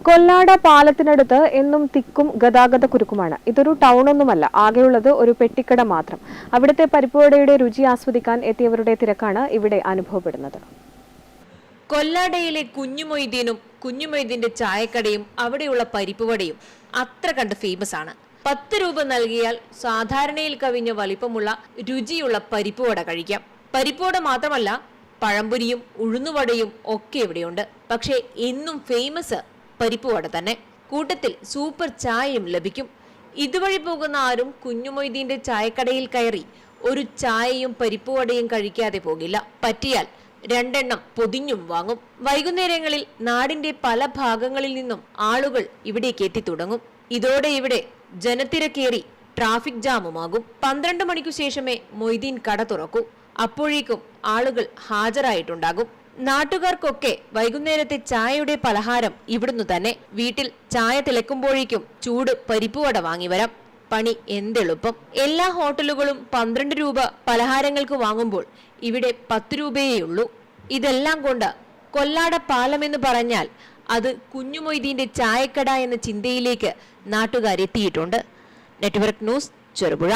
കൊല്ലാട പാലത്തിനടുത്ത് എന്നും തിക്കും ഗതാഗത കുരുക്കുമാണ്. ഇതൊരു ടൗണൊന്നുമല്ല, ആകെയുള്ളത് ഒരു പെട്ടിക്കട മാത്രം. അവിടുത്തെ പരിപ്പുവടയുടെ രുചി ആസ്വദിക്കാൻ എത്തിയവരുടെ തിരക്കാണ് ഇവിടെ അനുഭവപ്പെടുന്നത്. കൊല്ലാടയിലെ കുഞ്ഞുമൊയ്തീന്റെ ചായക്കടയും അവിടെയുള്ള പരിപ്പുവടയും അത്ര കണ്ട് ഫേമസ് ആണ്. 10 രൂപ നൽകിയാൽ സാധാരണയിൽ കവിഞ്ഞ വലിപ്പമുള്ള രുചിയുള്ള പരിപ്പുവട കഴിക്കാം. പരിപ്പുവട മാത്രമല്ല, പഴംപൊരിയും ഉഴുന്നുവടയും ഒക്കെ ഇവിടെയുണ്ട്. പക്ഷേ എന്നും ഫേമസ് പരിപ്പുവട തന്നെ. കൂട്ടത്തിൽ സൂപ്പർ ചായയും ലഭിക്കും. ഇതുവഴി പോകുന്ന ആരും കുഞ്ഞുമൊയ്തീന്റെ ചായക്കടയിൽ കയറി ഒരു ചായയും പരിപ്പുവടയും കഴിക്കാതെ പോകില്ല. പറ്റിയാൽ 2 എണ്ണം പൊതിഞ്ഞും വാങ്ങും. വൈകുന്നേരങ്ങളിൽ നാടിന്റെ പല ഭാഗങ്ങളിൽ നിന്നും ആളുകൾ ഇവിടേക്ക് എത്തി തുടങ്ങും. ഇതോടെ ഇവിടെ ജനത്തിരക്കേറി ട്രാഫിക് ജാമുമാകും. 12 മണിക്കു ശേഷമേ മൊയ്തീൻ കട തുറക്കൂ. അപ്പോഴേക്കും ആളുകൾ ഹാജരായിട്ടുണ്ടാകും. നാട്ടുകാർക്കൊക്കെ വൈകുന്നേരത്തെ ചായയുടെ പലഹാരം ഇവിടുന്ന് തന്നെ. വീട്ടിൽ ചായ തിളക്കുമ്പോഴേക്കും ചൂട് പരിപ്പുവട വാങ്ങിവരാം. പണി എന്തെളുപ്പം. എല്ലാ ഹോട്ടലുകളും 12 രൂപ പലഹാരങ്ങൾക്ക് വാങ്ങുമ്പോൾ ഇവിടെ 10 രൂപയേയുള്ളൂ. ഇതെല്ലാം കൊണ്ട് കൊല്ലാട പാലമെന്ന് പറഞ്ഞാൽ അത് കുഞ്ഞുമൊയ്തീന്റെ ചായക്കട എന്ന ചിന്തയിലേക്ക് നാട്ടുകാരെത്തിയിട്ടുണ്ട്. Network news, Cherupuzha.